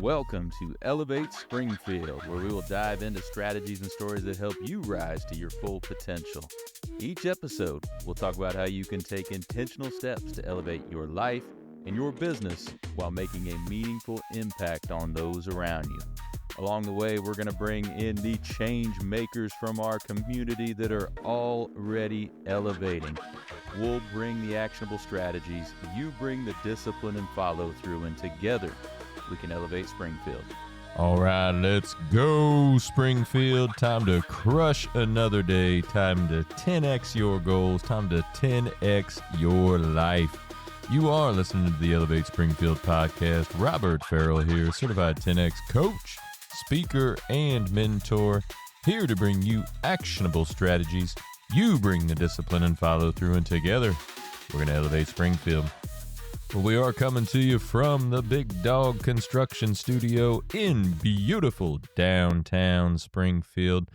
Welcome to Elevate Springfield, where we will dive into strategies and stories that help you rise to your full potential. Each episode, we'll talk about how you can take intentional steps to elevate your life and your business while making a meaningful impact on those around you. Along the way, we're going to bring in the change makers from our community that are already elevating. We'll bring the actionable strategies, you bring the discipline and follow through, and together we can elevate Springfield. All right, let's go, Springfield. Time to crush another day. Time to 10x your goals. Time to 10x your life. You are listening to the Elevate Springfield podcast. Robert Farrell here, certified 10x coach, speaker, and mentor, here to bring you actionable strategies. You bring the discipline and follow through, and together we're going to elevate Springfield. Well, we are coming to you from the Big Dog Construction Studio in beautiful downtown Springfield.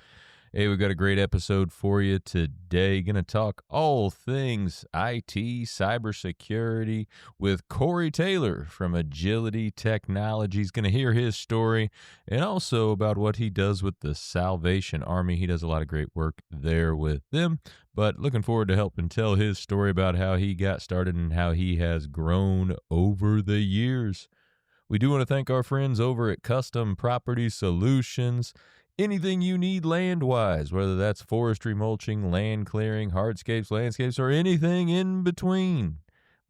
Hey, we've got a great episode for you today. Going to talk all things IT, cybersecurity with Cory Taylor from Agility Technologies. Going to hear his story and also about what he does with the Salvation Army. He does a lot of great work there with them, but looking forward to helping tell his story about how he got started and how he has grown over the years. We do want to thank our friends over at Custom Property Solutions. Anything you need land-wise, whether that's forestry, mulching, land clearing, hardscapes, landscapes, or anything in between.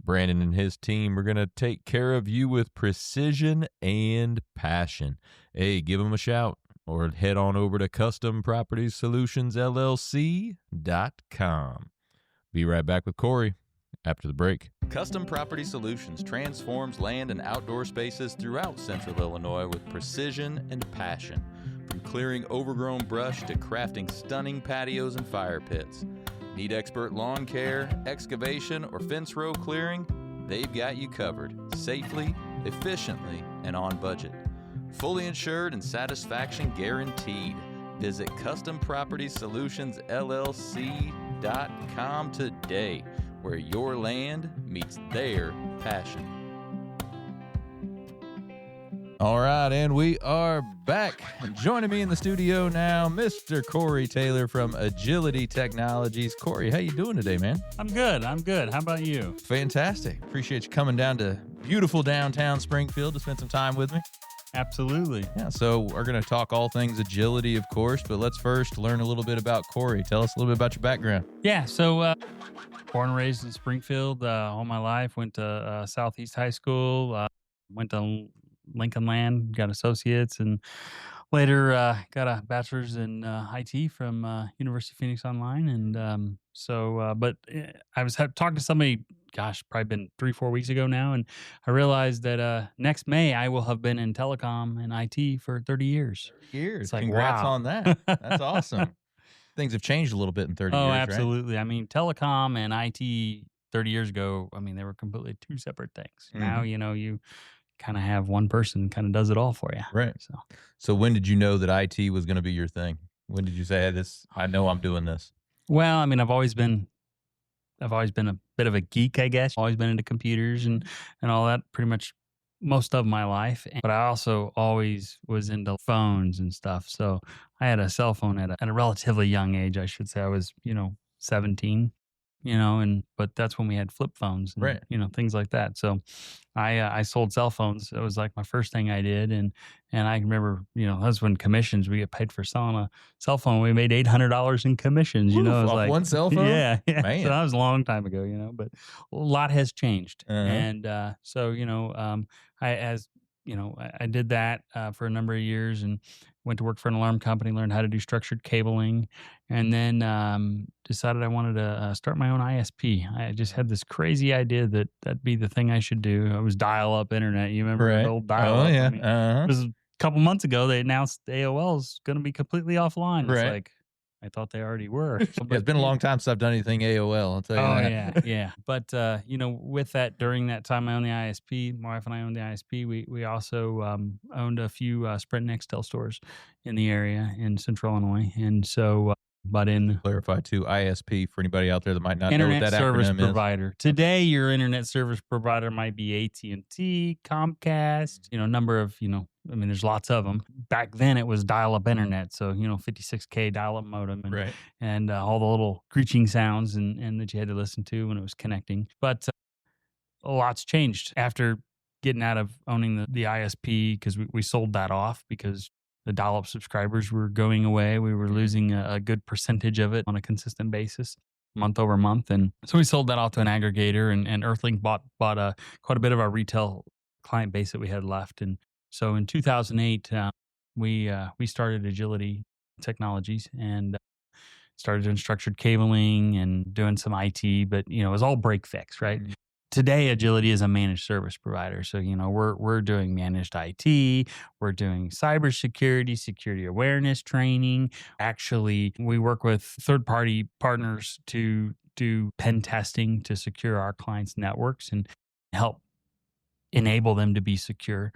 Brandon and his team are going to take care of you with precision and passion. Hey, give them a shout or head on over to CustomPropertySolutionsLLC.com. Be right back with Cory after the break. Custom Property Solutions transforms land and outdoor spaces throughout Central Illinois with precision and passion. From clearing overgrown brush to crafting stunning patios and fire pits. Need expert lawn care, excavation, or fence row clearing? They've got you covered, safely, efficiently, and on budget. Fully insured and satisfaction guaranteed. Visit CustomPropertySolutionsLLC.com today, where your land meets their passion. All right, and we are back. Joining me in the studio now, Mr. Cory Taylor from Agility Technologies. Cory, how you doing today, man? I'm good. How about you? Fantastic. Appreciate you coming down to beautiful downtown Springfield to spend some time with me. Absolutely. Yeah, so we're going to talk all things agility, of course, but let's first learn a little bit about Cory. Tell us a little bit about your background. Yeah, so born and raised in Springfield all my life. Went to Southeast High School, went to Lincoln Land, got associates, and later got a bachelor's in IT from University of Phoenix Online. And but I was talking to somebody, probably been 3-4 weeks ago now, and I realized that next May I will have been in telecom and IT for 30 years. 30 years. It's like, congrats wow. on that. That's awesome. Things have changed a little bit in 30 years, Oh, right? absolutely. I mean, telecom and IT 30 years ago, they were completely two separate things. Mhm. Now, you kind of have one person kind of does it all for you. Right. So when did you know that IT was going to be your thing? When did you say, hey, I know I'm doing this? Well, I've always been a bit of a geek, I guess. Always been into computers and all that pretty much most of my life. But I also always was into phones and stuff. So I had a cell phone at a relatively young age, I should say. I was, 17. But that's when we had flip phones and, Right. Things like that. So I sold cell phones. It was like my first thing I did. And I remember, that was when commissions, we get paid for selling a cell phone. We made $800 in commissions, Oof, It was off like one cell phone? Yeah. Man. So that was a long time ago, but a lot has changed. Uh-huh. And I did that for a number of years and went to work for an alarm company, learned how to do structured cabling, and then decided I wanted to start my own ISP. I just had this crazy idea that that'd be the thing I should do. It was dial-up internet. You remember Right. the old dial-up? Oh, yeah. It was a couple months ago, they announced AOL is going to be completely offline. Right. It's like, I thought they already were. Yeah, it's been a long time since I've done anything AOL, I'll tell you that. Yeah. But, with that, during that time I owned the ISP, my wife and I owned the ISP, we also owned a few Sprint and Nextel stores in the area in Central Illinois. And so But in Clarify too, ISP for anybody out there that might not know what internet that service acronym is. provider. Today, your internet service provider might be AT&T, Comcast, number of, there's lots of them. Back then it was dial-up internet. So, 56K dial-up modem and, Right. and all the little screeching sounds and that you had to listen to when it was connecting. But a lot's changed after getting out of owning the ISP because we sold that off because the dial-up subscribers were going away. We were losing a good percentage of it on a consistent basis, month over month. And so we sold that off to an aggregator, and Earthlink bought quite a bit of our retail client base that we had left. And so in 2008, we started Agility Technologies and started doing structured cabling and doing some IT, but it was all break fix, right? Mm-hmm. Today, Agility is a managed service provider. So, we're doing managed IT, we're doing cybersecurity, security awareness training. Actually, we work with third-party partners to do pen testing to secure our clients' networks and help enable them to be secure.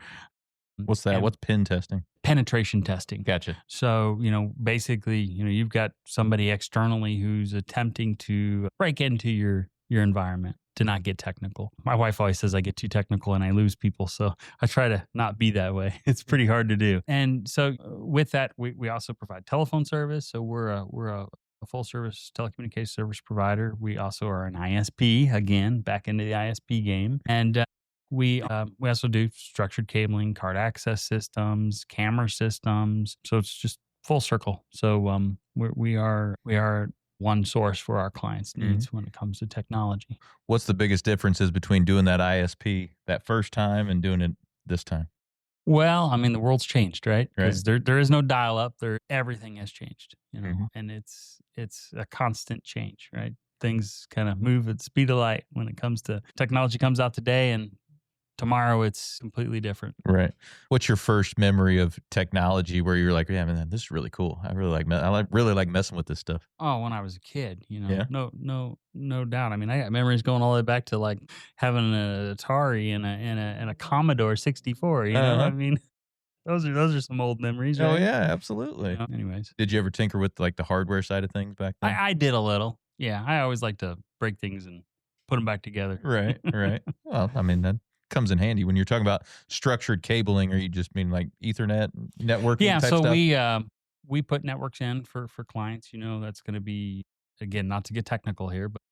What's that? What's pen testing? Penetration testing. Gotcha. So, basically, you've got somebody externally who's attempting to break into your environment. To not get technical. My wife always says I get too technical and I lose people. So I try to not be that way. It's pretty hard to do. And so with that, we also provide telephone service. So we're a full service telecommunications service provider. We also are an ISP, again, back into the ISP game. And we also do structured cabling, card access systems, camera systems. So it's just full circle. So we are one source for our clients' needs when it comes to technology. What's the biggest differences between doing that ISP that first time and doing it this time? Well, the world's changed, right? Because there is no dial-up. Everything has changed, and it's a constant change, right? Things kind of move at the speed of light when it comes to technology. Comes out today and tomorrow it's completely different. Right. What's your first memory of technology where you're like, yeah, man, this is really cool. I really like messing with this stuff. Oh, when I was a kid, Yeah. No doubt. I got memories going all the way back to like having an Atari and a Commodore 64. Those are some old memories. Oh right? yeah, absolutely. Anyways, did you ever tinker with like the hardware side of things back then? I did a little. Yeah, I always like to break things and put them back together. Right. Well, that comes in handy when you're talking about structured cabling, or you just mean like Ethernet networking type stuff? So we put networks in for clients. That's going to be, again, not to get technical here, but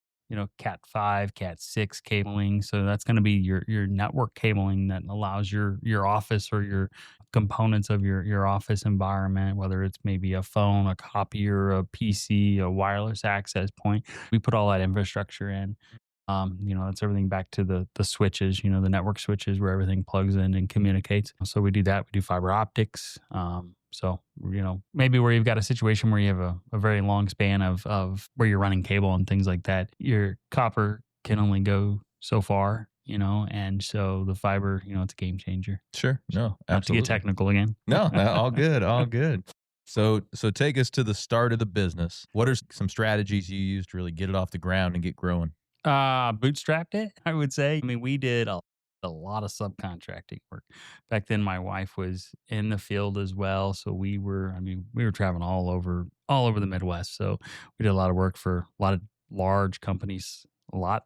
Cat 5, Cat 6 cabling. So that's going to be your network cabling that allows your office or your components of your office environment, whether it's maybe a phone, a copier, a PC, a wireless access point. We put all that infrastructure in. That's everything back to the switches, the network switches where everything plugs in and communicates. So we do that. We do fiber optics. So, maybe where you've got a situation where you have a very long span of where you're running cable and things like that, your copper can only go so far, and so the fiber, it's a game changer. Sure. No, absolutely. Not to get technical again. No, all good. All good. So take us to the start of the business. What are some strategies you use to really get it off the ground and get growing? Bootstrapped it, I would say. We did a lot of subcontracting work. Back then, my wife was in the field as well. So we were traveling all over the Midwest. So we did a lot of work for a lot of large companies.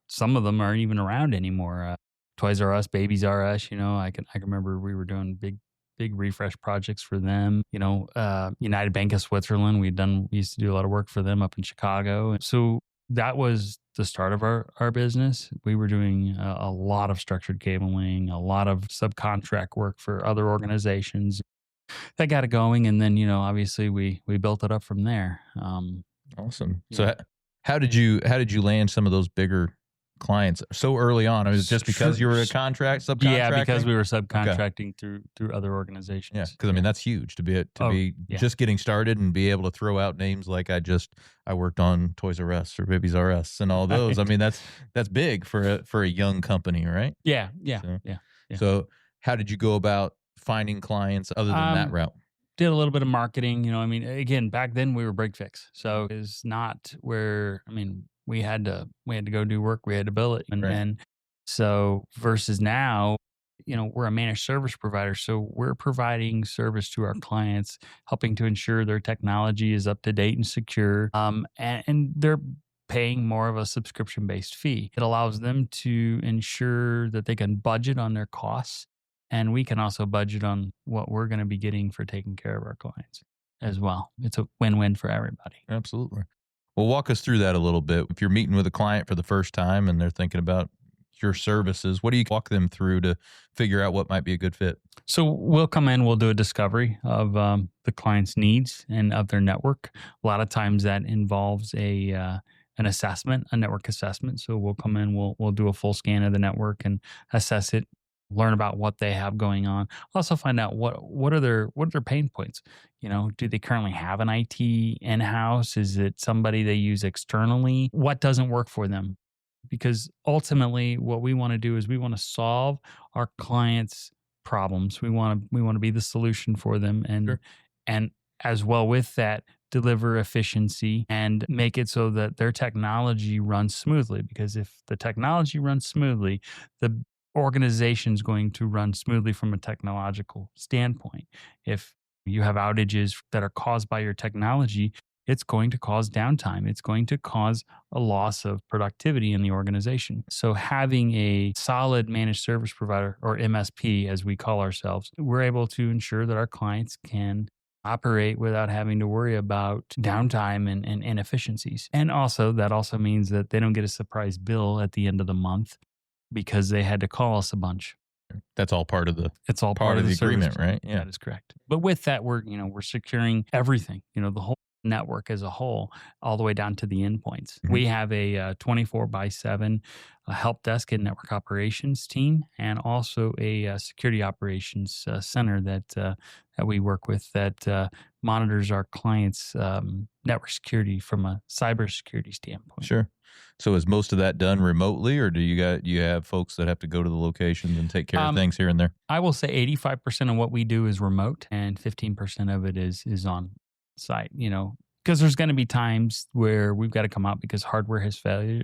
Some of them aren't even around anymore. Toys R Us, Babies R Us, I can remember we were doing big refresh projects for them. United Bank of Switzerland, we used to do a lot of work for them up in Chicago. So that was the start of our business. We were doing a lot of structured cabling, a lot of subcontract work for other organizations. That got it going, and then obviously we built it up from there. Awesome. Yeah. So how did you land some of those bigger clients so early on? Was it just because you were a subcontracting? Yeah, because we were subcontracting through other organizations. Yeah, because that's huge to be just getting started and be able to throw out names like I worked on Toys R Us or Babies R Us and all those. That's big for a young company, right? Yeah. So how did you go about finding clients other than that route? Did a little bit of marketing. Again, back then we were break fix, so it's not where we had to go do work. We had to bill it, and so versus now, we're a managed service provider. So we're providing service to our clients, helping to ensure their technology is up to date and secure. And they're paying more of a subscription based fee. It allows them to ensure that they can budget on their costs. And we can also budget on what we're going to be getting for taking care of our clients as well. It's a win win for everybody. Absolutely. Well, walk us through that a little bit. If you're meeting with a client for the first time and they're thinking about your services, what do you walk them through to figure out what might be a good fit? So we'll come in, we'll do a discovery of the client's needs and of their network. A lot of times that involves an assessment, a network assessment. So we'll come in, we'll do a full scan of the network and assess it, learn about what they have going on. Also find out what are their pain points. Do they currently have an IT in-house? Is it somebody they use externally? What doesn't work for them? Because ultimately what we want to do is we want to solve our clients' problems. We want to be the solution for them, and Sure. and as well with that, deliver efficiency and make it so that their technology runs smoothly. Because if the technology runs smoothly, the organization's going to run smoothly from a technological standpoint. If you have outages that are caused by your technology, it's going to cause downtime. It's going to cause a loss of productivity in the organization. So having a solid managed service provider, or MSP as we call ourselves, we're able to ensure that our clients can operate without having to worry about downtime and inefficiencies. And also that also means that they don't get a surprise bill at the end of the month because they had to call us a bunch. That's all part of the It's all part of the agreement, service. right? Yeah. That is correct. But with that, we're securing everything, the whole network as a whole, all the way down to the endpoints. Mhm. We have a 24/7 help desk and network operations team, and also a security operations center that we work with that monitors our clients' network security from a cybersecurity standpoint. Sure. So is most of that done remotely, or do you have folks that have to go to the locations and take care of things here and there? I will say 85% of what we do is remote, and 15% of it is on site. Because there's going to be times where we've got to come out because hardware has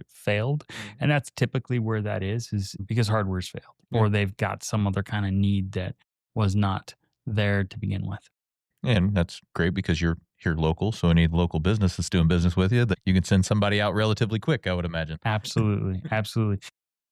failed, and that's typically where that is because hardware's failed, or they've got some other kind of need that was not there to begin with. And that's great because you're here local. So any local business that's doing business with you, that you can send somebody out relatively quick, I would imagine. Absolutely. Absolutely.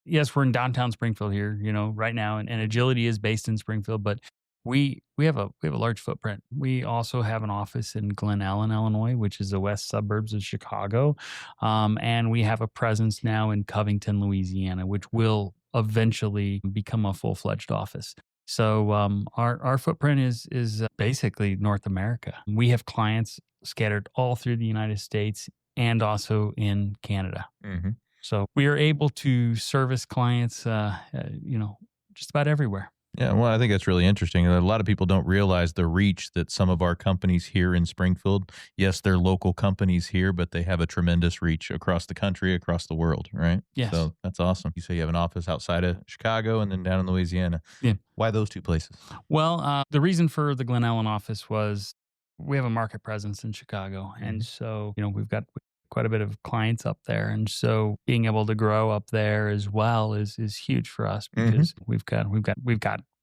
Yes, we're in downtown Springfield here, right now, and Agility is based in Springfield, but we have a large footprint. We also have an office in Glen Ellen, Illinois, which is the west suburbs of Chicago, and we have a presence now in Covington, Louisiana, which will eventually become a full-fledged office. So our footprint is basically North America. We have clients scattered all through the United States and also in Canada. Mm-hmm. So we are able to service clients, just about everywhere. Yeah, well, I think that's really interesting. A lot of people don't realize the reach that some of our companies here in Springfield, yes, they're local companies here, but they have a tremendous reach across the country, across the world, right? Yes. So that's awesome. You say you have an office outside of Chicago and then down in Louisiana. Yeah. Why those two places? Well, the reason for the Glen Ellen office was we have a market presence in Chicago. Mm-hmm. And so, we've got quite a bit of clients up there. And so being able to grow up there as well is huge for us because we've got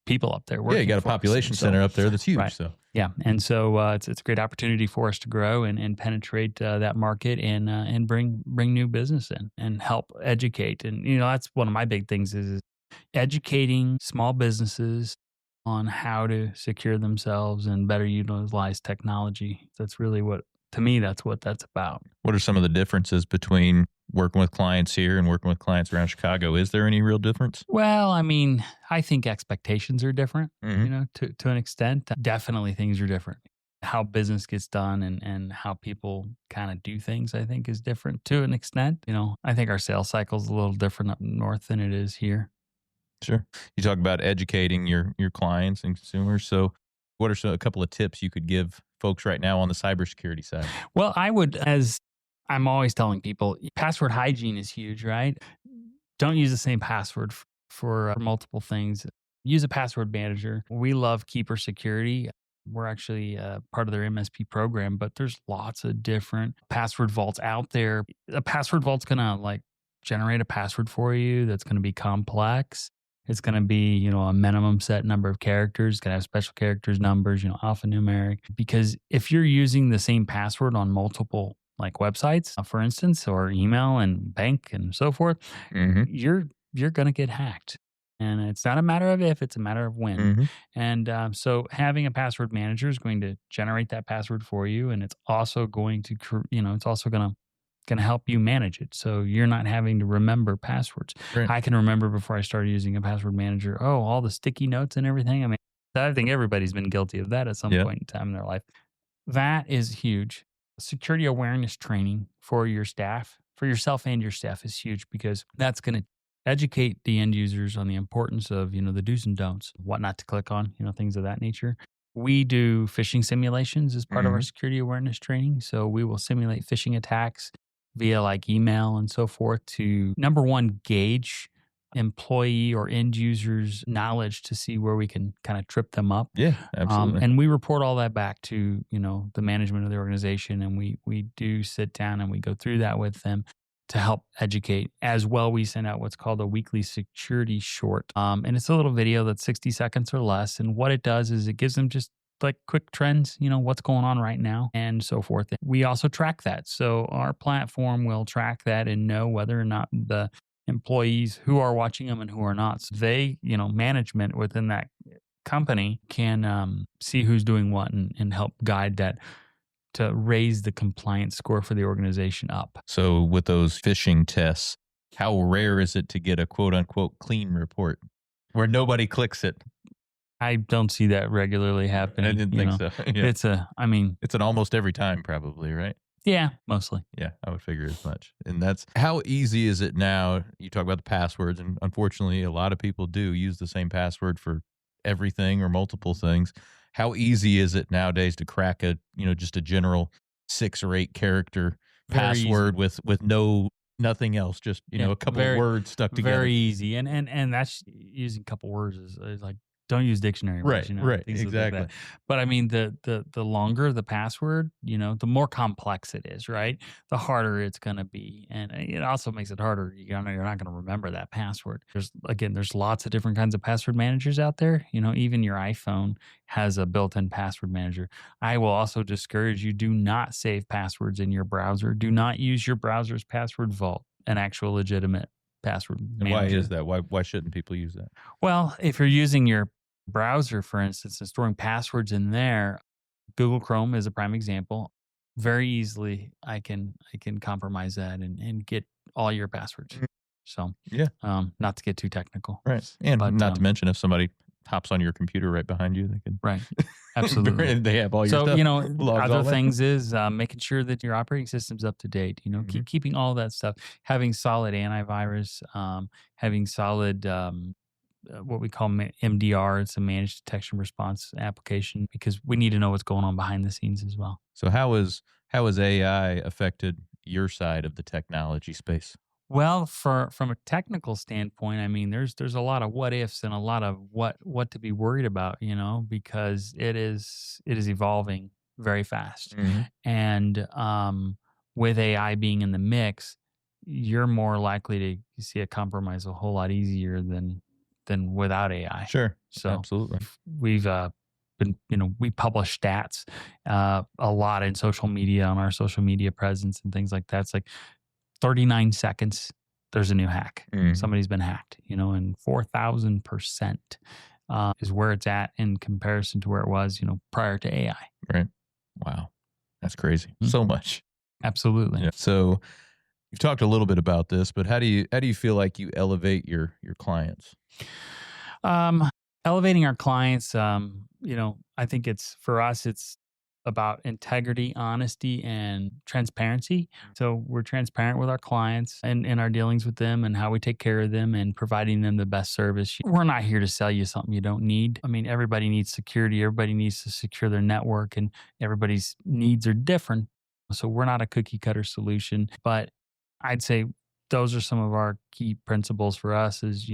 people up there working. Yeah, you got a population center up there that's huge. Right. So yeah, and so it's a great opportunity for us to grow and penetrate that market and bring new business in and help educate. And that's one of my big things is educating small businesses on how to secure themselves and better utilize technology. That's really to me, that's what that's about. what are some of the differences between working with clients here and working with clients around Chicago? Is there any real difference? Well, I mean, I think expectations are different, Mhm. to an extent. Definitely things are different. How business gets done and how people kind of do things, I think, is different to an extent. I think our sales cycle is a little different up north than it is here. Sure. You talk about educating your clients and consumers. So what are a couple of tips you could give folks right now on the cybersecurity side? Well, I would, as I'm always telling people, password hygiene is huge, right? Don't use the same password for multiple things. Use a password manager. We love Keeper Security. We're actually part of their MSP program, but there's lots of different password vaults out there. A password vault's going to generate a password for you that's going to be complex. It's going to be, a minimum set number of characters. It's going to have special characters, numbers, alphanumeric. Because if you're using the same password on multiple like websites, for instance, or email and bank and so forth, you're going to get hacked. And it's not a matter of if, it's a matter of when. And so having a password manager is going to generate that password for you. And it's also going to, it's also going to help you manage it. So you're not having to remember passwords. Right. I can remember before I started using a password manager, all the sticky notes and everything. I mean, I think everybody's been guilty of that at some point in time in their life. That is huge. Security awareness training for your staff, for yourself and your staff, is huge, because that's going to educate the end users on the importance of, the do's and don'ts, what not to click on, things of that nature. We do phishing simulations as part of our security awareness training. So we will simulate phishing attacks via like email and so forth to, number one, gauge employee or end users' knowledge to see where we can kind of trip them up. Yeah, absolutely. And we report all that back to, the management of the organization. And we do sit down and we go through that with them to help educate. As well, we send out what's called a weekly security short. And it's a little video that's 60 seconds or less. And what it does is it gives them just like quick trends, what's going on right now and so forth. We also track that. So our platform will track that and know whether or not the employees who are watching them and who are not. So they, management within that company can see who's doing what and help guide that to raise the compliance score for the organization up. So with those phishing tests, how rare is it to get a quote unquote clean report where nobody clicks it? I don't see that regularly happening. I didn't think so. Yeah. It's an almost every time probably, right? Yeah, mostly. Yeah, I would figure as much. And that's how easy is it now? You talk about the passwords, and unfortunately, a lot of people do use the same password for everything or multiple things. How easy is it nowadays to crack just a general 6 or 8 character password with nothing else, just a couple of words stuck together? Very easy, and that's using a couple words is like, don't use dictionary words, right, things exactly. like that. But I mean, the longer the password, the more complex it is, right? The harder it's going to be, and it also makes it harder. You're not going to remember that password. There's lots of different kinds of password managers out there. Even your iPhone has a built-in password manager. I will also discourage you: do not save passwords in your browser. Do not use your browser's password vault, an actual legitimate password manager. Why is that? Why shouldn't people use that? Well, if you're using your browser, for instance, and storing passwords in there, Google Chrome is a prime example. Very easily, I can compromise that and get all your passwords. So, not to get too technical, right? And not to mention, if somebody hops on your computer right behind you, they can right, absolutely, and they have all your so stuff. Other things is making sure that your operating system's up to date. Keeping all that stuff, having solid antivirus, having solid what we call MDR. It's a managed detection response application, because we need to know what's going on behind the scenes as well. So how has AI affected your side of the technology space? Well, from a technical standpoint, I mean, there's a lot of what ifs and a lot of what to be worried about, because it is evolving very fast, and with AI being in the mix, you're more likely to see a compromise a whole lot easier than without AI. Sure. So absolutely. We've been, we publish stats a lot in social media, on our social media presence and things like that. It's like 39 seconds, there's a new hack. Somebody's been hacked, and 4,000% is where it's at in comparison to where it was, prior to AI. Right. Wow. That's crazy. So much. Absolutely. Yeah. So you've talked a little bit about this, but how do you feel like you elevate your clients? Elevating our clients, I think for us, it's about integrity, honesty, and transparency. So we're transparent with our clients and in our dealings with them and how we take care of them and providing them the best service. We're not here to sell you something you don't need. I mean, everybody needs security. Everybody needs to secure their network, and everybody's needs are different. So we're not a cookie cutter solution, but I'd say those are some of our key principles for us is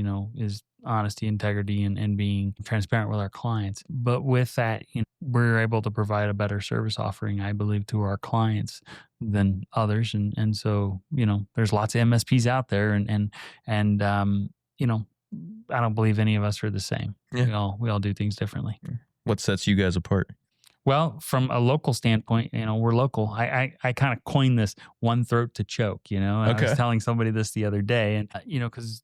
honesty, integrity, and being transparent with our clients. But with that, we're able to provide a better service offering, I believe, to our clients than others. And so, there's lots of MSPs out there, and I don't believe any of us are the same. Yeah. We all do things differently. What sets you guys apart? Well, from a local standpoint, we're local. I kind of coined this one throat to choke, and I was Okay. telling somebody this the other day, and because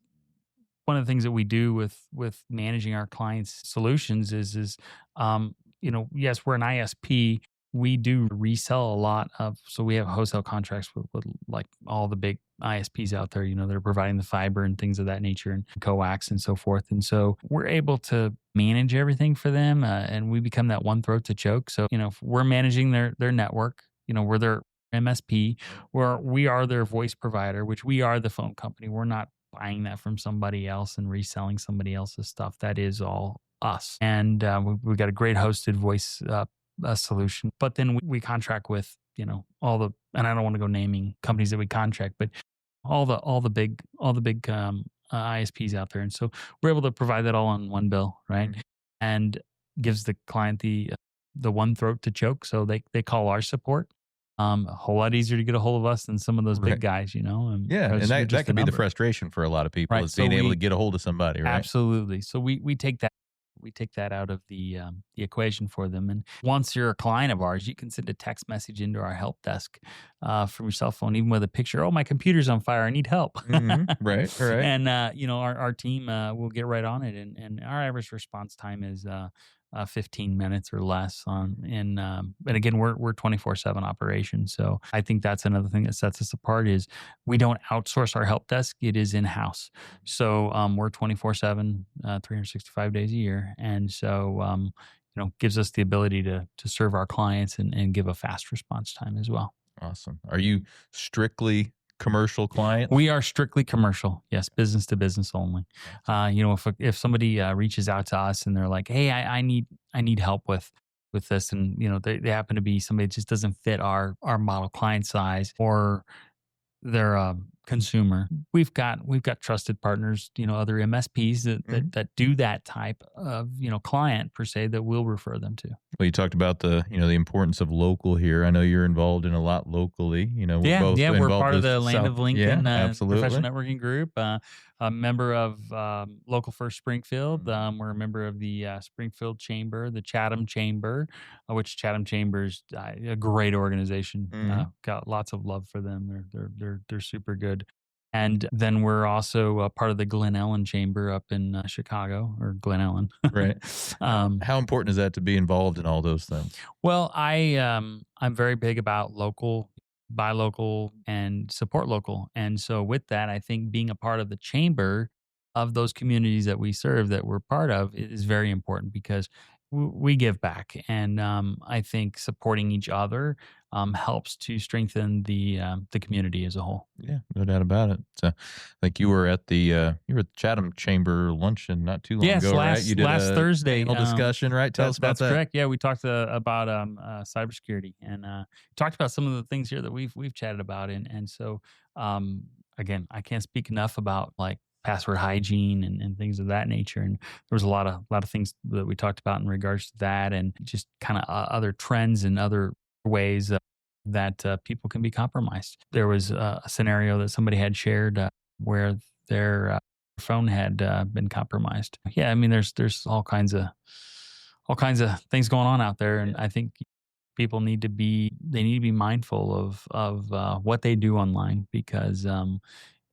one of the things that we do with managing our clients' solutions is yes, we're an ISP. We do resell a lot of, so we have wholesale contracts with like all the big ISPs out there, they're providing the fiber and things of that nature and coax and so forth. And so we're able to manage everything for them, and we become that one throat to choke. So, if we're managing their network, we're their MSP, where we are their voice provider, which we are the phone company. We're not buying that from somebody else and reselling somebody else's stuff. That is all us. And we've got a great hosted voice solution. But then we contract with, all the, and I don't want to go naming companies that we contract, but all the big ISPs out there. And so we're able to provide that all on one bill, right? And gives the client the one throat to choke. So they call our support. A whole lot easier to get a hold of us than some of those big guys, And Yeah, and that could be the frustration for a lot of people, Right. is being able to get a hold of somebody, right? Absolutely. So we take that out of the equation for them. And once you're a client of ours, you can send a text message into our help desk from your cell phone, even with a picture. Oh, my computer's on fire. I need help. Right. And our team will get right on it. And our average response time is 15 minutes or less and again, we're 24/7 operation. So I think that's another thing that sets us apart is we don't outsource our help desk. It is in-house. So we're 24/7, 365 days a year. And so, gives us the ability to serve our clients and give a fast response time as well. Awesome. Are you strictly commercial clients? We are strictly commercial. Yes, business to business only. If somebody reaches out to us and they're like, "Hey, I need help with this," and they happen to be somebody that just doesn't fit our model client size, or they're a consumer. We've got trusted partners, other MSPs that do that type of client per se that we'll refer them to. Well, you talked about the importance of local here. I know you're involved in a lot locally. We're both we're involved part of with the Land of Lincoln absolutely. professional networking group. A member of Local First Springfield. We're a member of the Springfield Chamber, the Chatham Chamber, which Chatham Chamber is a great organization. Got lots of love for them. They're super good. And then we're also a part of the Glen Ellen Chamber up in Chicago, or Glen Ellen. Right. How important is that to be involved in all those things? Well, I'm very big about local, buy local, and support local. And so with that, I think being a part of the chamber of those communities that we serve, that we're part of, is very important because we give back. And I think supporting each other helps to strengthen the community as a whole. Yeah, no doubt about it. So, I think you were at the Chatham Chamber luncheon not too long ago, right? You did last Thursday panel discussion, right? Tell us about that. That's correct. Yeah, we talked about cybersecurity and talked about some of the things here that we've chatted about, and so again, I can't speak enough about like password hygiene and things of that nature. And there was a lot of things that we talked about in regards to that, and just kind of other trends and other ways that people can be compromised. There was a scenario that somebody had shared where their phone had been compromised. Yeah, I mean, there's all kinds of things going on out there, and I think people need to be mindful of what they do online, because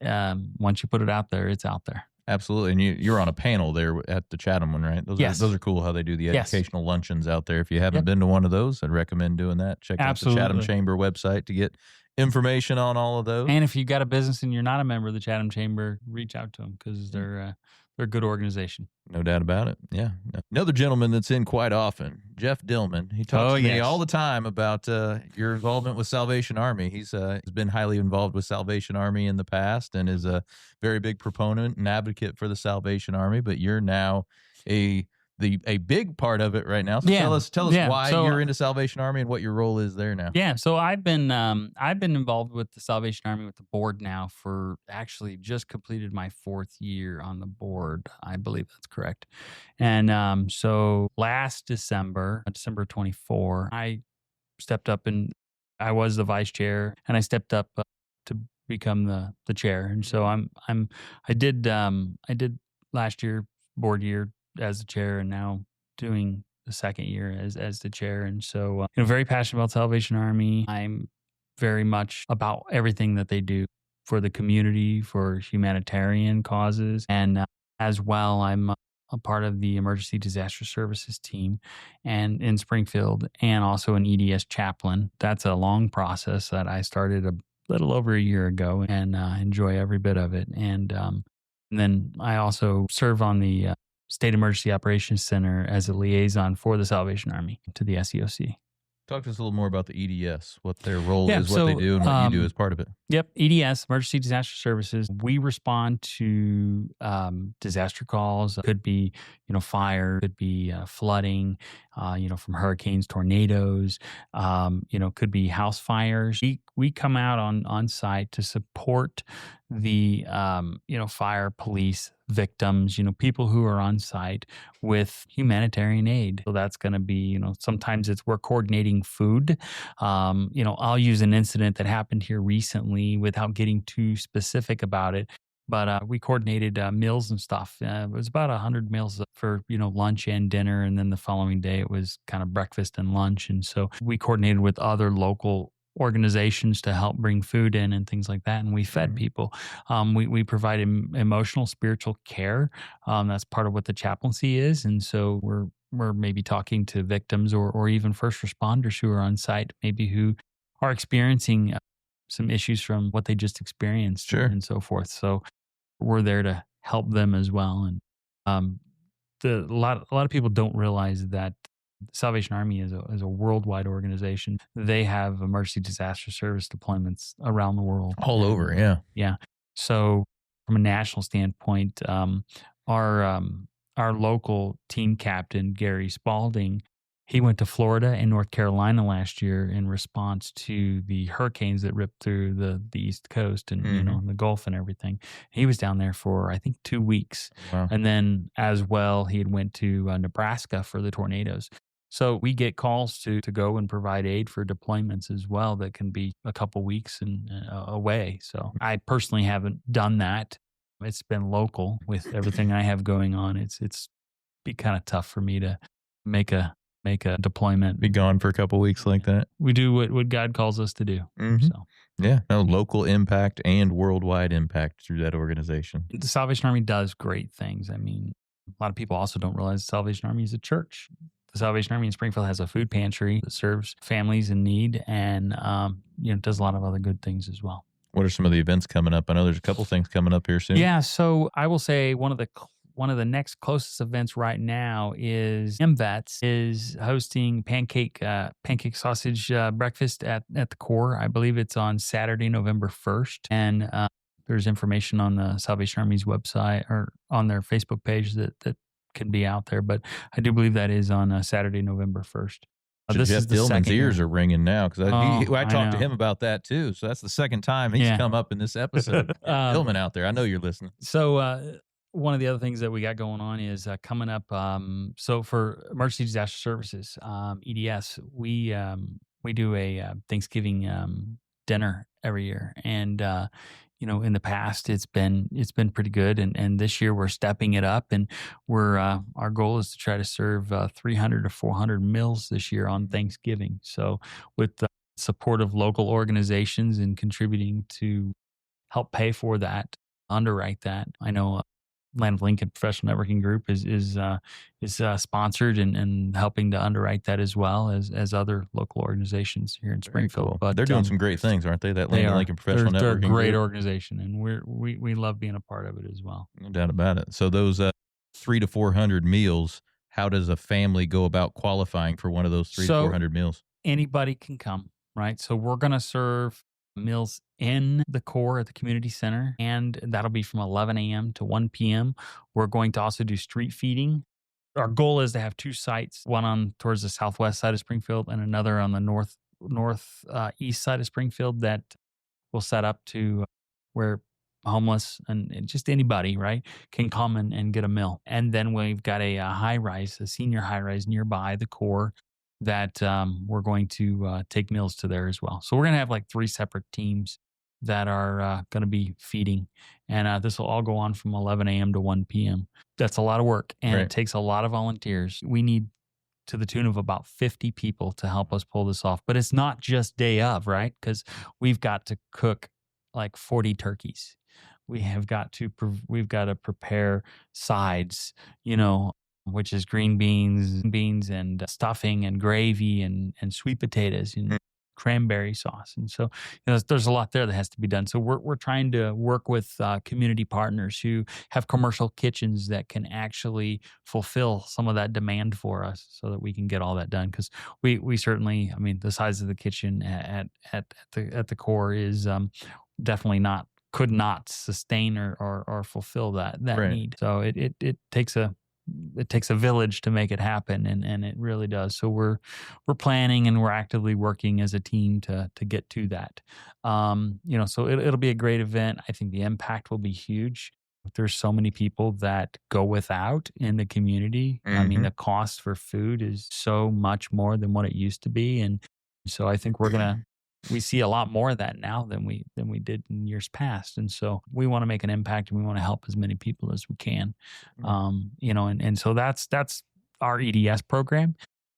once you put it out there, it's out there. Absolutely. And you're on a panel there at the Chatham one, right? Yes. Those are cool how they do the Yes. educational luncheons out there. If you haven't Yep. been to one of those, I'd recommend doing that. Check out the Chatham Absolutely. Chamber website to get information on all of those. And if you've got a business and you're not a member of the Chatham Chamber, reach out to them, because they're a good organization. No doubt about it. Yeah. Another gentleman that's in quite often, Jeff Dillman. He talks to me all the time about your involvement with Salvation Army. He's been highly involved with Salvation Army in the past and is a very big proponent and advocate for the Salvation Army. But you're now a big part of it right now. So tell us why you're into Salvation Army and what your role is there now. Yeah, so I've been involved with the Salvation Army, with the board now, for actually just completed my 4th year on the board. I believe that's correct. And so last December 24, I stepped up and I was the vice chair, and I stepped up to become the chair. And so I did last year, board year as the chair, and now doing the second year as the chair. And so, very passionate about Salvation Army. I'm very much about everything that they do for the community, for humanitarian causes. And as well, I'm a part of the emergency disaster services team and in Springfield, and also an EDS chaplain. That's a long process that I started a little over a year ago, and enjoy every bit of it. And then I also serve on the State Emergency Operations Center as a liaison for the Salvation Army to the SEOC. Talk to us a little more about the EDS, what their role Yeah, is, what they do, and what you do as part of it. Yep, EDS, Emergency Disaster Services. We respond to disaster calls. Could be, fire. Could be flooding. From hurricanes, tornadoes. Could be house fires. We come out on site to support the fire, police, victims. People who are on site with humanitarian aid. So that's going to be, sometimes we're coordinating food. I'll use an incident that happened here recently without getting too specific about it. But we coordinated meals and stuff. It was about 100 meals for, lunch and dinner. And then the following day, it was kind of breakfast and lunch. And so we coordinated with other local organizations to help bring food in and things like that. And we fed people. We provide emotional, spiritual care. That's part of what the chaplaincy is. And so we're maybe talking to victims or even first responders who are on site, maybe who are experiencing some issues from what they just experienced. Sure. And so forth. So we're there to help them as well. And a lot of people don't realize that Salvation Army is a worldwide organization. They have emergency disaster service deployments around the world, all over. Yeah. Yeah. So from a national standpoint, our local team captain, Gary Spalding, he went to Florida and North Carolina last year in response to the hurricanes that ripped through the East Coast and, the Gulf and everything. He was down there for, I think, 2 weeks. Wow. And then as well, he had went to Nebraska for the tornadoes. So we get calls to go and provide aid for deployments as well that can be a couple weeks and away. So I personally haven't done that. It's been local with everything I have going on. It's be kind of tough for me to make a deployment. Be gone for a couple weeks like that. We do what God calls us to do. Mm-hmm. So yeah, local impact and worldwide impact through that organization. The Salvation Army does great things. I mean, a lot of people also don't realize the Salvation Army is a church. The Salvation Army in Springfield has a food pantry that serves families in need and does a lot of other good things as well. What are some of the events coming up? I know there's a couple things coming up here soon. Yeah, so I will say one of the next closest events right now is MVETS is hosting pancake sausage breakfast at the Core. I believe it's on Saturday, November 1st. And there's information on the Salvation Army's website or on their Facebook page that can be out there. But I do believe that is on Saturday, November 1st. Jeff Dillman's ears are ringing now because I talked to him about that too. So that's the second time he's come up in this episode. Dillman out there, I know you're listening. So one of the other things that we got going on is coming up. So for Emergency Disaster Services, EDS, we do a Thanksgiving dinner every year, and in the past it's been pretty good, and this year we're stepping it up, and our goal is to try to serve 300 to 400 meals this year on Thanksgiving. So with the support of local organizations and contributing to help pay for that, underwrite that, I know. Land of Lincoln Professional Networking Group is sponsored and helping to underwrite that as well as other local organizations here in Springfield. Cool. But they're doing some great things, aren't they? That Land of Lincoln Professional Networking They're a great Group. organization, and we love being a part of it as well. No doubt about it. So those 300 to 400 meals, how does a family go about qualifying for one of those 300 to 400 meals? Anybody can come, right? So we're going to serve meals in the Core at the community center, and that'll be from 11 a.m. to 1 p.m. We're going to also do street feeding. Our goal is to have 2 sites, one on towards the southwest side of Springfield and another on the northeast side of Springfield that will set up to where homeless and just anybody, right, can come and get a meal. And then we've got a senior high rise nearby the Core that we're going to take meals to there as well. So we're going to have like 3 separate teams that are going to be feeding. And this will all go on from 11 a.m. to 1 p.m. That's a lot of work, and it takes a lot of volunteers. We need to the tune of about 50 people to help us pull this off. But it's not just day of, right? Because we've got to cook like 40 turkeys. We've got to prepare sides, which is green beans and stuffing and gravy and sweet potatoes and cranberry sauce. And so there's a lot there that has to be done. So we're trying to work with community partners who have commercial kitchens that can actually fulfill some of that demand for us, so that we can get all that done. Because we certainly, I mean, the size of the kitchen at the core is definitely could not sustain or fulfill that need. So it takes a village to make it happen, and it really does. So we're planning, and we're actively working as a team to get to that. So it'll be a great event. I think the impact will be huge. There's so many people that go without in the community. I mean, the cost for food is so much more than what it used to be, and so I think we see a lot more of that now than we did in years past. And so we want to make an impact, and we want to help as many people as we can. And so that's our EDS program.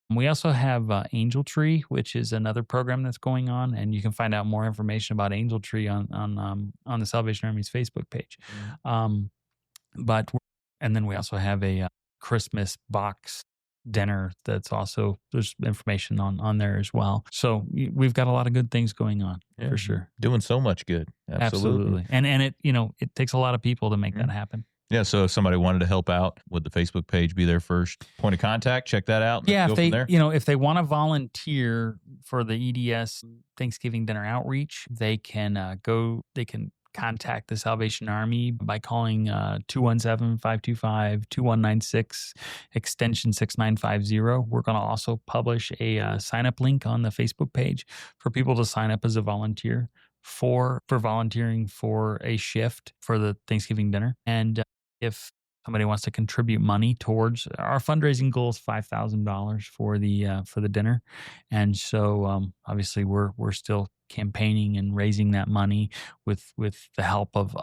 We also have Angel Tree, which is another program that's going on, and you can find out more information about Angel Tree on the Salvation Army's Facebook page. And then we also have a Christmas box dinner that's also, there's information on there as well. So we've got a lot of good things going on, for sure. Doing so much good. Absolutely. And it, it takes a lot of people to make that happen. Yeah, so if somebody wanted to help out, would the Facebook page be their first point of contact? Check that out. Yeah, if they want to volunteer for the EDS Thanksgiving dinner outreach, they can contact the Salvation Army by calling 217-525-2196, extension 6950. We're going to also publish a sign-up link on the Facebook page for people to sign up as a volunteer for volunteering for a shift for the Thanksgiving dinner. And if somebody wants to contribute money towards our fundraising goal, is $5,000 for the dinner. And so obviously we're still campaigning and raising that money with the help of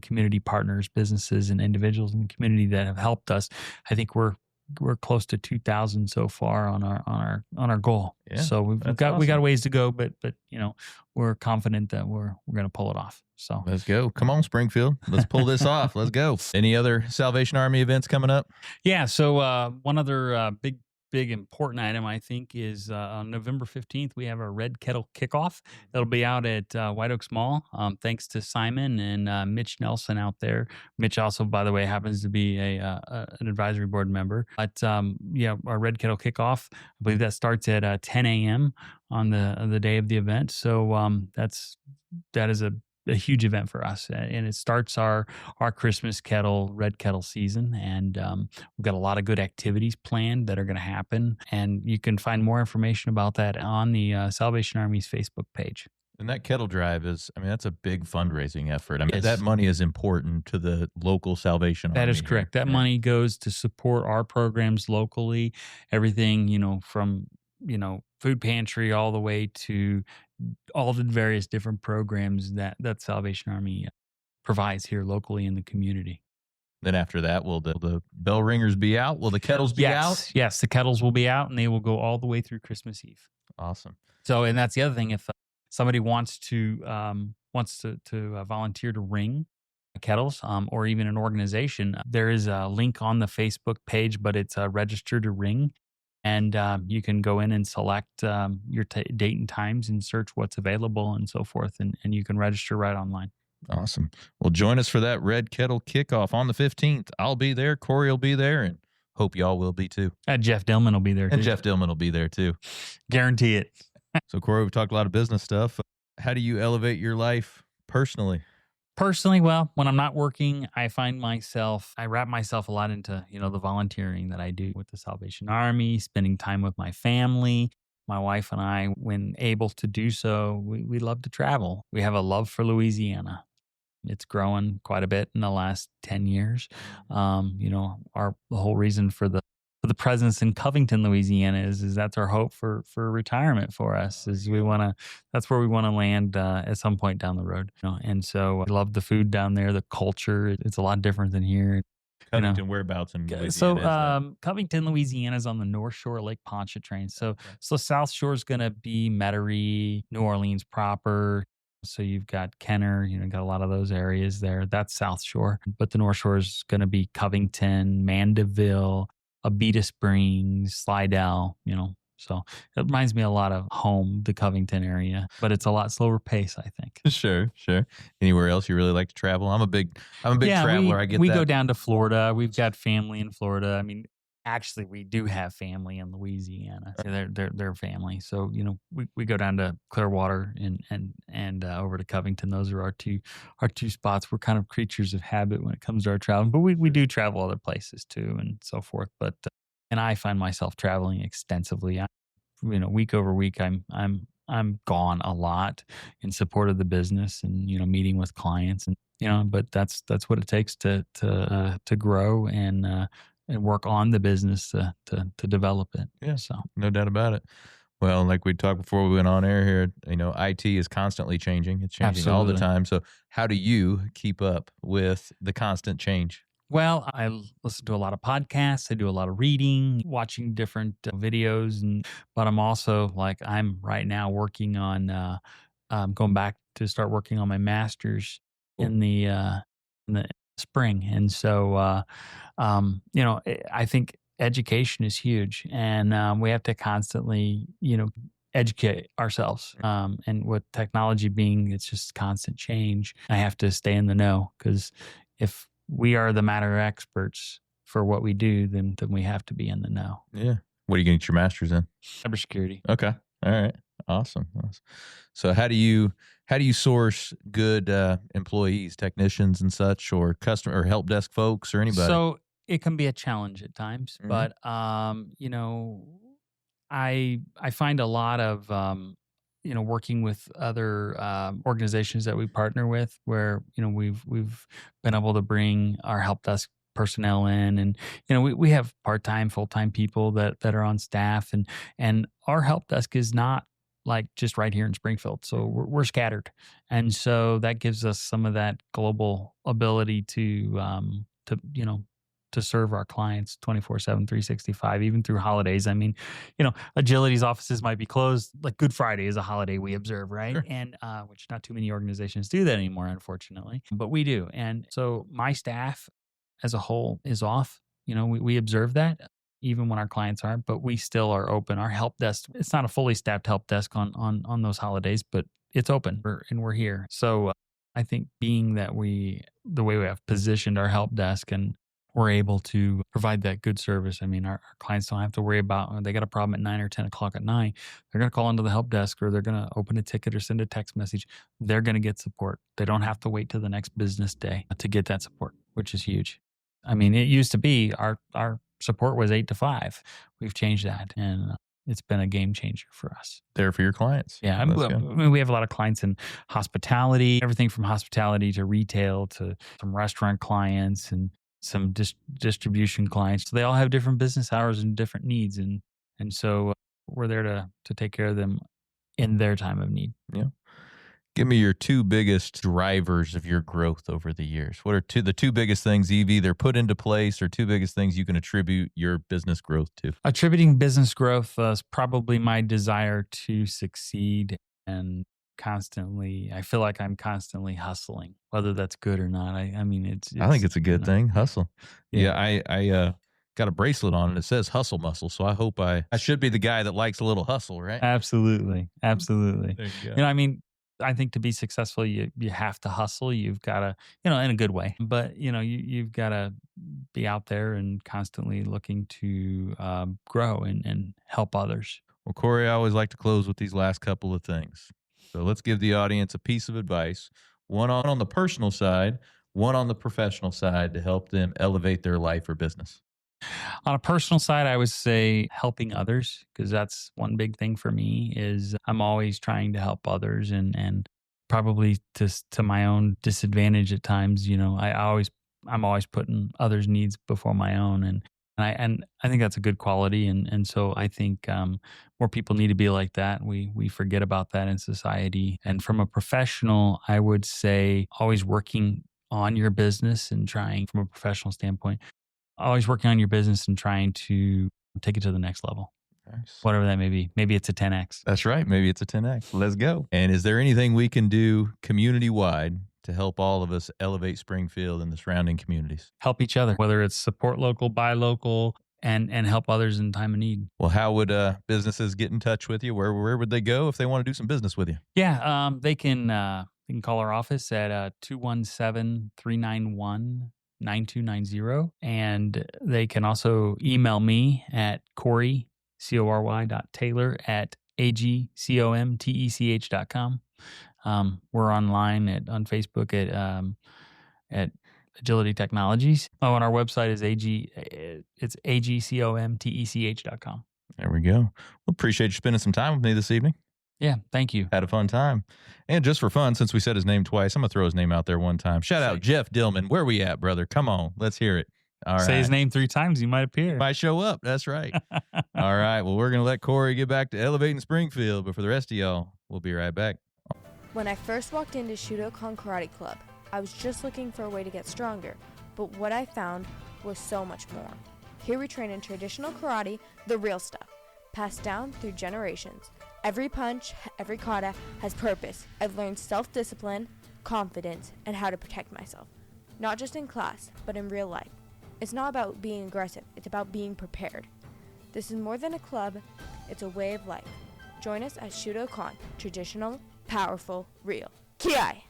community partners, businesses, and individuals in the community that have helped us. I think we're close to 2,000 so far on our goal. Yeah, so we got a ways to go, but we're confident that we're going to pull it off. So let's go. Come on, Springfield. Let's pull this off. Let's go. Any other Salvation Army events coming up? Yeah. So one other big important item, I think, is on November 15th, we have our Red Kettle Kickoff. That'll be out at White Oaks Mall. Thanks to Simon and Mitch Nelson out there. Mitch also, by the way, happens to be an advisory board member. But our Red Kettle Kickoff, I believe that starts at 10 a.m. on the day of the event. So that is a huge event for us, and it starts our Christmas red kettle season. And we've got a lot of good activities planned that are going to happen, and you can find more information about that on the Salvation Army's Facebook page. And that kettle drive that's a big fundraising effort. That money is important to the local Salvation Army. That is correct. That money goes to support our programs locally, everything, from, food pantry all the way to all the various different programs that Salvation Army provides here locally in the community. Then after that, will the bell ringers be out? Will the kettles be out? Yes, the kettles will be out, and they will go all the way through Christmas Eve. Awesome. So, and that's the other thing. If somebody wants to volunteer to ring kettles, or even an organization, there is a link on the Facebook page, but it's register to ring. And you can go in and select your date and times and search what's available and so forth. And you can register right online. Awesome. Well, join us for that Red Kettle Kickoff on the 15th. I'll be there. Cory will be there. And hope y'all will be too. Jeff Dillman will be there too. And Jeff Dillman will be there too. Guarantee it. So, Cory, we've talked a lot of business stuff. How do you elevate your life personally? Personally, well, when I'm not working, I wrap myself a lot into, the volunteering that I do with the Salvation Army, spending time with my family. My wife and I, when able to do so, we love to travel. We have a love for Louisiana. It's grown quite a bit in the last 10 years. The whole reason for the the presence in Covington, Louisiana is that's our hope for retirement for us. Is we want to That's where we want to land at some point down the road. And so I love the food down there, the culture. It's a lot different than here. Covington, whereabouts in Louisiana So is that? Covington, Louisiana is on the North Shore of Lake Pontchartrain. So Okay. South Shore is going to be Metairie, New Orleans proper. So you've got Kenner, got a lot of those areas there. That's South Shore. But the North Shore is going to be Covington, Mandeville, Abita Springs, Slidell, So it reminds me a lot of home, the Covington area, but it's a lot slower pace, I think. Sure, sure. Anywhere else you really like to travel? I'm a big traveler. I get we that. go down to Florida. We've got family in Florida. I mean, actually, we do have family in Louisiana. So they're family. So we go down to Clearwater and over to Covington. Those are our two spots. We're kind of creatures of habit when it comes to our traveling, but we do travel other places too and so forth. But and I find myself traveling extensively. Week over week, I'm gone a lot in support of the business and meeting with clients and but that's what it takes to grow and work on the business to develop it. Yeah, So no doubt about it. Well, like we talked before we went on air here, IT is constantly changing. It's changing all the Absolutely. time. So how do you keep up with the constant change? Well, I listen to a lot of podcasts. I do a lot of reading, watching different videos, but I'm also I'm right now working on going back to start working on my master's Cool. in the spring, and so I think education is huge, and we have to constantly educate ourselves. And with technology being, it's just constant change. I have to stay in the know because if we are the matter experts for what we do, then we have to be in the know. Yeah. What are you going to get your master's in? Cybersecurity. Okay. All right. Awesome. So how do you source good employees, technicians and such, or customer or help desk folks or anybody? So it can be a challenge at times, Mhm. but I find a lot of working with other organizations that we partner with, where we've been able to bring our help desk personnel in, and we have part-time, full-time people that are on staff, and our help desk is not just right here in Springfield, so we're scattered, and so that gives us some of that global ability to serve our clients 24/7, 365, even through holidays. I mean, Agility's offices might be closed. Like Good Friday is a holiday we observe, right? Sure. And which not too many organizations do that anymore, unfortunately, but we do. And so my staff as a whole is off. We observe that even when our clients aren't, but we still are open. Our help desk, it's not a fully staffed help desk on those holidays, but it's open and we're here. So I think being that the way we have positioned our help desk, and we're able to provide that good service. I mean, our clients don't have to worry about they got a problem at 9 or 10 o'clock at night. They're going to call into the help desk, or they're going to open a ticket or send a text message. They're going to get support. They don't have to wait till the next business day to get that support, which is huge. I mean, it used to be our support was 8 to 5. We've changed that, and it's been a game changer for us. There for your clients. Yeah, I That's good. mean, we have a lot of clients in hospitality, everything from hospitality to retail to some restaurant clients and some distribution clients. So they all have different business hours and different needs, and so we're there to take care of them in their time of need. Yeah. Give me your two biggest drivers of your growth over the years. What are the two biggest things you've either put into place, or two biggest things you can attribute your business growth to? Attributing business growth is probably my desire to succeed, and I feel like I'm constantly hustling, whether that's good or not. I mean, I think it's a good thing. Hustle. Yeah. I got a bracelet on and it says hustle muscle. So I hope I should be the guy that likes a little hustle, right? Absolutely. Absolutely. There you go. I mean, I think to be successful, you have to hustle. You've got to, in a good way, but you've got to be out there and constantly looking to grow and help others. Well, Cory, I always like to close with these last couple of things. So let's give the audience a piece of advice, one on the personal side, one on the professional side, to help them elevate their life or business. On a personal side, I would say helping others, because that's one big thing for me. Is I'm always trying to help others, and probably to my own disadvantage at times. I'm always putting others' needs before my own, and And I think that's a good quality, and so I think more people need to be like that. We forget about that in society. And from a professional, I would say always working on your business and trying from a professional standpoint, always working on your business and trying to take it to the next level, Nice. whatever that may be. Maybe it's a 10x. That's right. Maybe it's a 10X. Let's go. And is there anything we can do community wide to help all of us elevate Springfield and the surrounding communities? Help each other, whether it's support local, buy local, and help others in time of need. Well, how would businesses get in touch with you? Where would they go if they want to do some business with you? Yeah, they can call our office at 217-391-9290. And they can also email me at Cory, Cory.Taylor at agcomtech.com. We're online on Facebook at Agility Technologies. Oh, and our website is it's agcomtech.com. There we go. Well, appreciate you spending some time with me this evening. Yeah, thank you. Had a fun time. And just for fun, since we said his name twice, I'm going to throw his name out there one time. Shout out Jeff Dillman. Where we at, brother? Come on. Let's hear it. All right. Say his name 3 times, he might appear. Might show up. That's right. All right. Well, we're going to let Cory get back to elevating Springfield. But for the rest of y'all, we'll be right back. When I first walked into Shudokan Karate Club, I was just looking for a way to get stronger. But what I found was so much more. Here we train in traditional karate, the real stuff, passed down through generations. Every punch, every kata has purpose. I've learned self-discipline, confidence, and how to protect myself. Not just in class, but in real life. It's not about being aggressive, it's about being prepared. This is more than a club, it's a way of life. Join us at Shudokan, traditional, powerful, real. Ki!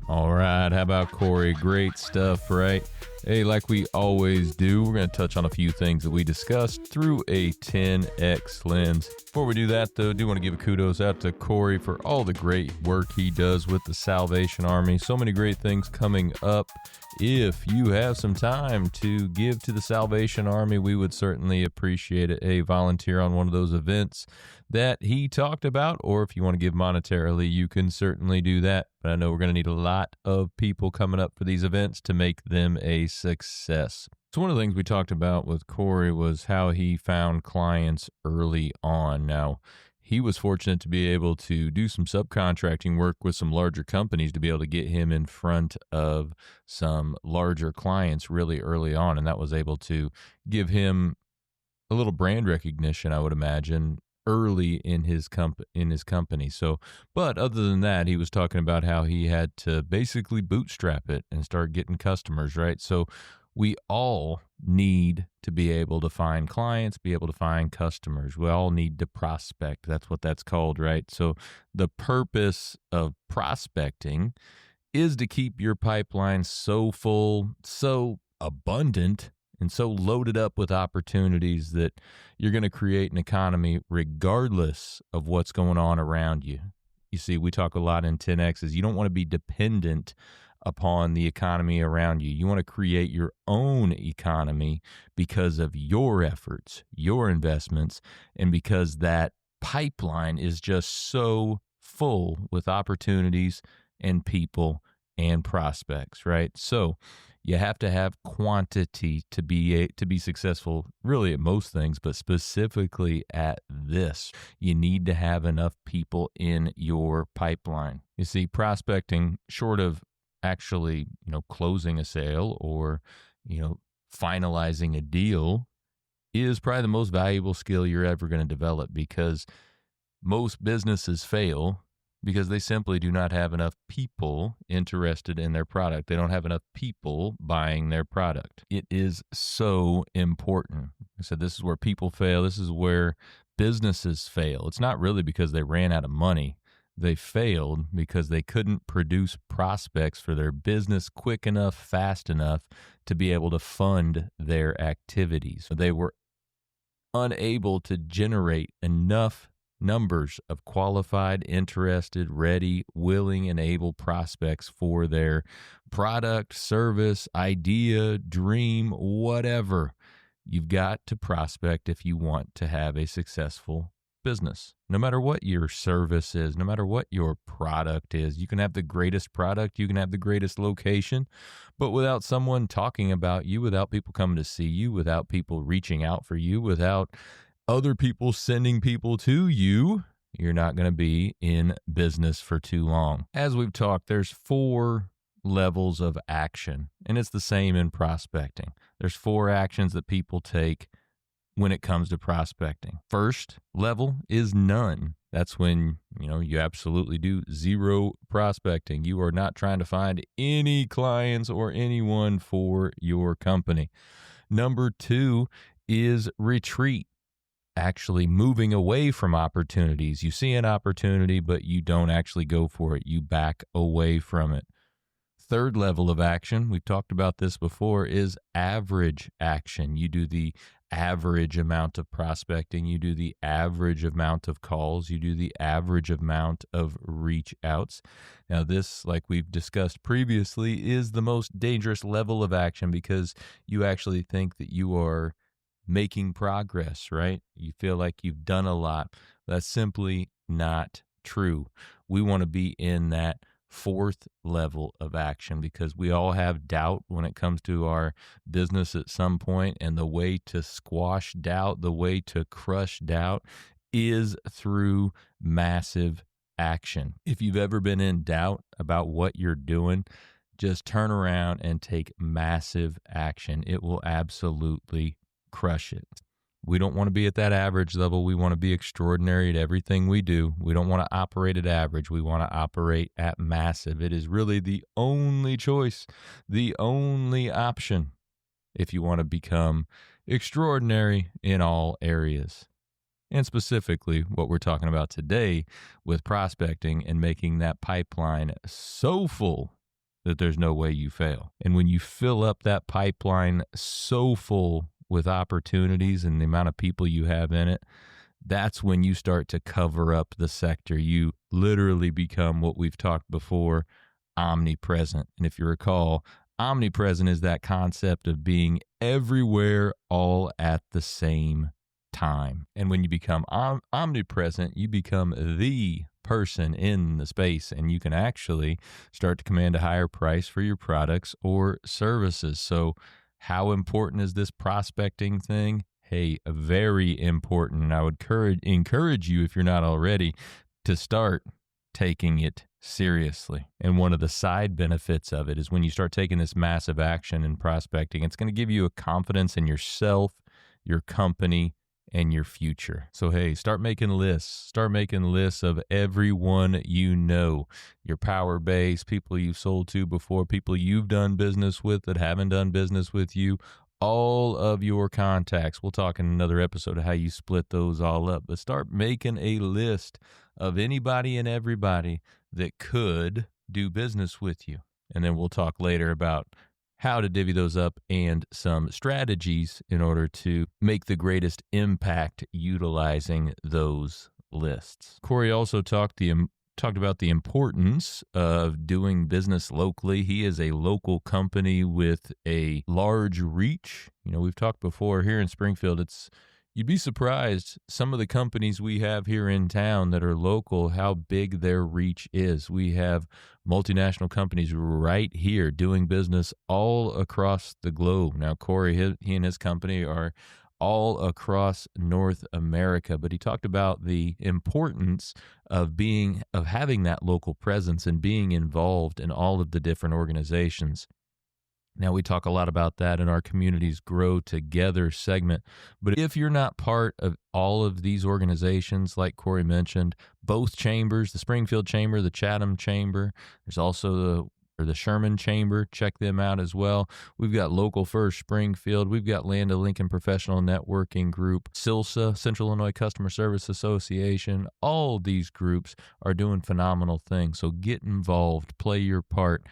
All right. How about Cory? Great stuff, right? Hey, like we always do, we're going to touch on a few things that we discussed through a 10X lens. Before we do that, though, I do want to give a kudos out to Cory for all the great work he does with the Salvation Army. So many great things coming up. If you have some time to give to the Salvation Army, we would certainly appreciate it. Hey, volunteer on one of those events that he talked about, or if you want to give monetarily, you can certainly do that. But I know we're going to need a lot of people coming up for these events to make them a success. So one of the things we talked about with Cory was how he found clients early on. Now, he was fortunate to be able to do some subcontracting work with some larger companies to be able to get him in front of some larger clients really early on. And that was able to give him a little brand recognition, I would imagine, early in his company. So, but other than that, he was talking about how he had to basically bootstrap it and start getting customers, right? So we all need to be able to find clients, be able to find customers. We all need to prospect. That's what that's called, right? So the purpose of prospecting is to keep your pipeline so full, so abundant, and so loaded up with opportunities that you're going to create an economy regardless of what's going on around you. You see, we talk a lot in 10Xs. You don't want to be dependent upon the economy around you. You want to create your own economy because of your efforts, your investments, and because that pipeline is just so full with opportunities and people and prospects, right? So you have to have quantity to be successful, really at most things, but specifically at this. You need to have enough people in your pipeline. You see, prospecting, short of actually, closing a sale or, finalizing a deal, is probably the most valuable skill you're ever going to develop, because most businesses fail because they simply do not have enough people interested in their product. They don't have enough people buying their product. It is so important. I said, this is where people fail. This is where businesses fail. It's not really because they ran out of money. They failed because they couldn't produce prospects for their business quick enough, fast enough to be able to fund their activities. They were unable to generate enough numbers of qualified, interested, ready, willing, and able prospects for their product, service, idea, dream, whatever. You've got to prospect if you want to have a successful business. No matter what your service is, no matter what your product is, you can have the greatest product, you can have the greatest location, but without someone talking about you, without people coming to see you, without people reaching out for you, without other people sending people to you, you're not going to be in business for too long. As we've talked, there's 4 levels of action, and it's the same in prospecting. There's 4 actions that people take when it comes to prospecting. First level is none. That's when, you absolutely do 0 prospecting. You are not trying to find any clients or anyone for your company. Number 2 is retreat. Actually moving away from opportunities. You see an opportunity, but you don't actually go for it. You back away from it. Third level of action, we've talked about this before, is average action. You do the average amount of prospecting. You do the average amount of calls. You do the average amount of reach outs. Now, this, like we've discussed previously, is the most dangerous level of action because you actually think that you are making progress, right? You feel like you've done a lot. That's simply not true. We want to be in that 4th level of action because we all have doubt when it comes to our business at some point, and the way to squash doubt, the way to crush doubt is through massive action. If you've ever been in doubt about what you're doing, just turn around and take massive action. It will absolutely crush it. We don't want to be at that average level. We want to be extraordinary at everything we do. We don't want to operate at average. We want to operate at massive. It is really the only choice, the only option if you want to become extraordinary in all areas. And specifically, what we're talking about today with prospecting and making that pipeline so full that there's no way you fail. And when you fill up that pipeline so full with opportunities and the amount of people you have in it, that's when you start to cover up the sector. You literally become what we've talked before, omnipresent. And if you recall, omnipresent is that concept of being everywhere all at the same time. And when you become omnipresent, you become the person in the space, and you can actually start to command a higher price for your products or services. So how important is this prospecting thing? Hey, very important. And I would encourage you, if you're not already, to start taking it seriously. And one of the side benefits of it is when you start taking this massive action in prospecting, it's going to give you a confidence in yourself, your company, and your future. So, hey, start making lists. Start making lists of everyone you know, your power base, people you've sold to before, people you've done business with that haven't done business with you, all of your contacts. We'll talk in another episode of how you split those all up. But start making a list of anybody and everybody that could do business with you. And then we'll talk later about how to divvy those up and some strategies in order to make the greatest impact utilizing those lists. Cory also talked about the importance of doing business locally. He is a local company with a large reach. We've talked before here in Springfield, you'd be surprised some of the companies we have here in town that are local, how big their reach is. We have multinational companies right here doing business all across the globe. Now, Cory, he and his company are all across North America, but he talked about the importance of having that local presence and being involved in all of the different organizations. Now, we talk a lot about that in our Communities Grow Together segment, but if you're not part of all of these organizations, like Cory mentioned, both chambers, the Springfield Chamber, the Chatham Chamber, there's also the Sherman Chamber, check them out as well. We've got Local First Springfield. We've got Land of Lincoln Professional Networking Group, SILSA, Central Illinois Customer Service Association. All these groups are doing phenomenal things. So get involved, play your part.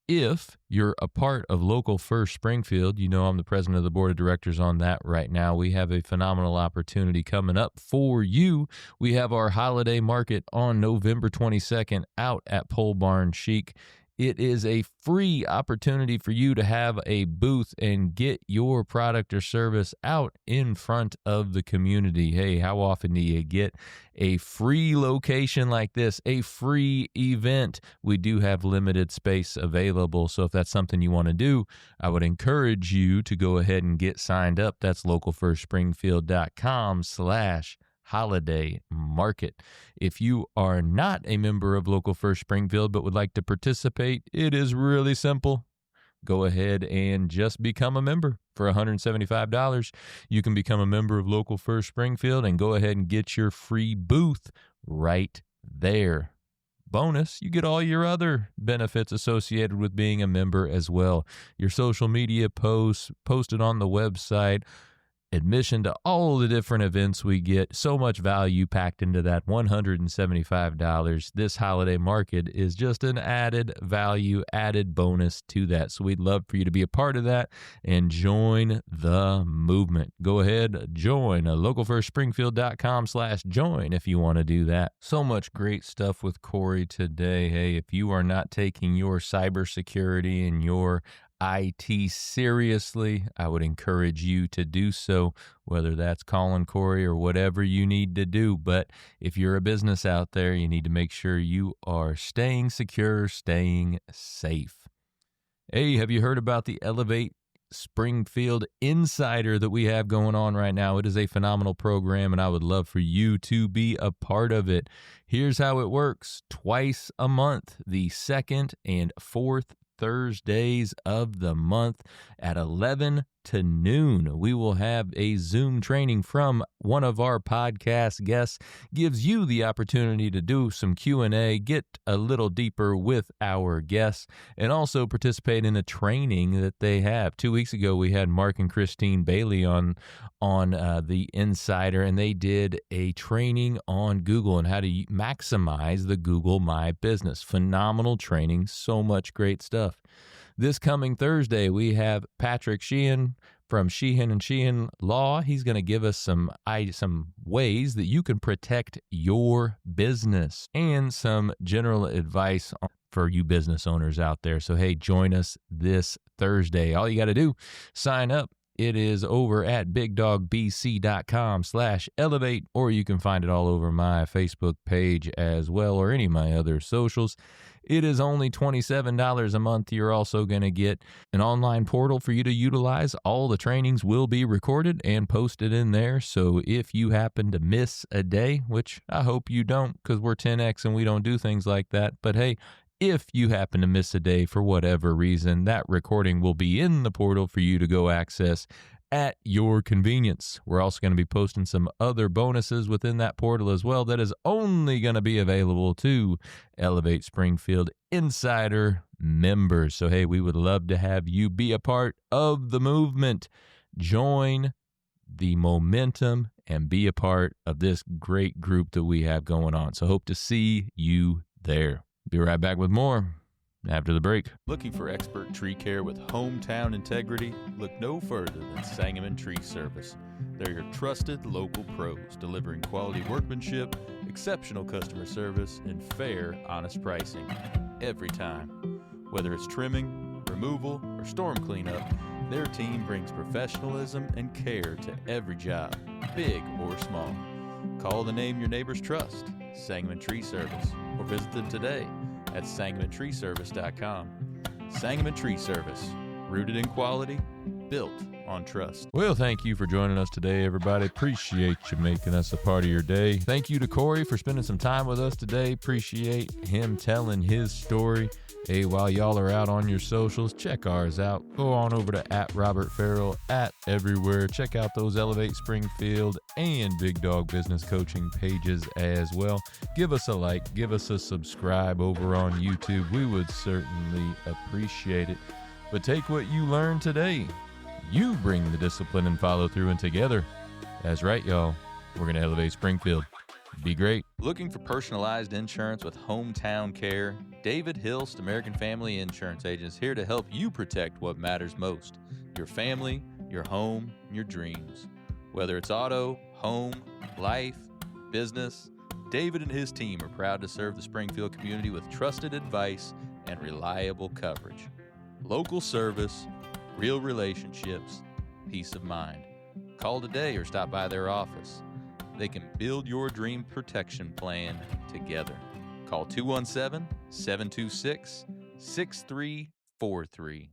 If you're a part of Local First Springfield, I'm the president of the board of directors on that right now. We have a phenomenal opportunity coming up for you. We have our holiday market on November 22nd out at Pole Barn Chic. It is a free opportunity for you to have a booth and get your product or service out in front of the community. Hey, how often do you get a free location like this, a free event? We do have limited space available, so if that's something you want to do, I would encourage you to go ahead and get signed up. That's localfirstspringfield.com/holiday market. If you are not a member of Local First Springfield but would like to participate, it is really simple. Go ahead and just become a member. For $175, you can become a member of Local First Springfield and go ahead and get your free booth right there. Bonus, you get all your other benefits associated with being a member as well. Your social media posts, posted on the website, admission to all the different events we get. So much value packed into that $175. This holiday market is just an added value, added bonus to that. So we'd love for you to be a part of that and join the movement. Go ahead, join localfirstspringfield.com/join if you want to do that. So much great stuff with Cory today. Hey, if you are not taking your cybersecurity and your IT seriously, I would encourage you to do so, whether that's calling Cory or whatever you need to do. But if you're a business out there, you need to make sure you are staying secure, staying safe. Hey, have you heard about the Elevate Springfield Insider that we have going on right now? It is a phenomenal program, and I would love for you to be a part of it. Here's how it works. Twice a month, the second and fourth Thursdays of the month at 11 to noon, we will have a Zoom training from one of our podcast guests. Gives you the opportunity to do some Q&A, get a little deeper with our guests, and also participate in a training that they have. 2 weeks ago, we had Mark and Christine Bailey on the Insider, and they did a training on Google and how to maximize the Google My Business. Phenomenal training, so much great stuff. This coming Thursday, we have Patrick Sheehan from Sheehan & Sheehan Law. He's going to give us some ways that you can protect your business and some general advice for you business owners out there. So, hey, join us this Thursday. All you got to do, sign up. It is over at bigdogbc.com/elevate, or you can find it all over my Facebook page as well, or any of my other socials. It is only $27 a month. You're also going to get an online portal for you to utilize. All the trainings will be recorded and posted in there. So if you happen to miss a day, which I hope you don't, because we're 10X and we don't do things like that. But hey, if you happen to miss a day for whatever reason, that recording will be in the portal for you to go access at your convenience. We're also going to be posting some other bonuses within that portal as well that is only going to be available to Elevate Springfield Insider members. So, hey, we would love to have you be a part of the movement. Join the momentum and be a part of this great group that we have going on. So hope to see you there. Be right back with more after the break. Looking for expert tree care with hometown integrity? Look no further than Sangamon Tree Service. They're your trusted local pros, delivering quality workmanship, exceptional customer service, and fair, honest pricing every time. Whether it's trimming, removal, or storm cleanup, their team brings professionalism and care to every job, big or small. Call the name your neighbors trust, Sangamon Tree Service, or visit them today at sangamontreeservice.com. Sangamon Tree Service, rooted in quality, built on trust. Well, thank you for joining us today, everybody. Appreciate you making us a part of your day. Thank you to Cory for spending some time with us today. Appreciate him telling his story. Hey, while y'all are out on your socials, check ours out. Go on over to @RobertFarrell, @everywhere. Check out those Elevate Springfield and Big Dog Business Coaching pages as well. Give us a like, give us a subscribe over on YouTube. We would certainly appreciate it. But take what you learned today. You bring the discipline and follow through, and together, that's right, y'all, we're going to elevate Springfield. Be great. Looking for personalized insurance with hometown care? David Hilst, American Family Insurance Agent, is here to help you protect what matters most: your family, your home, and your dreams. Whether it's auto, home, life, business, David and his team are proud to serve the Springfield community with trusted advice and reliable coverage. Local service, real relationships, peace of mind. Call today or stop by their office. They can build your dream protection plan together. Call 217-726-6343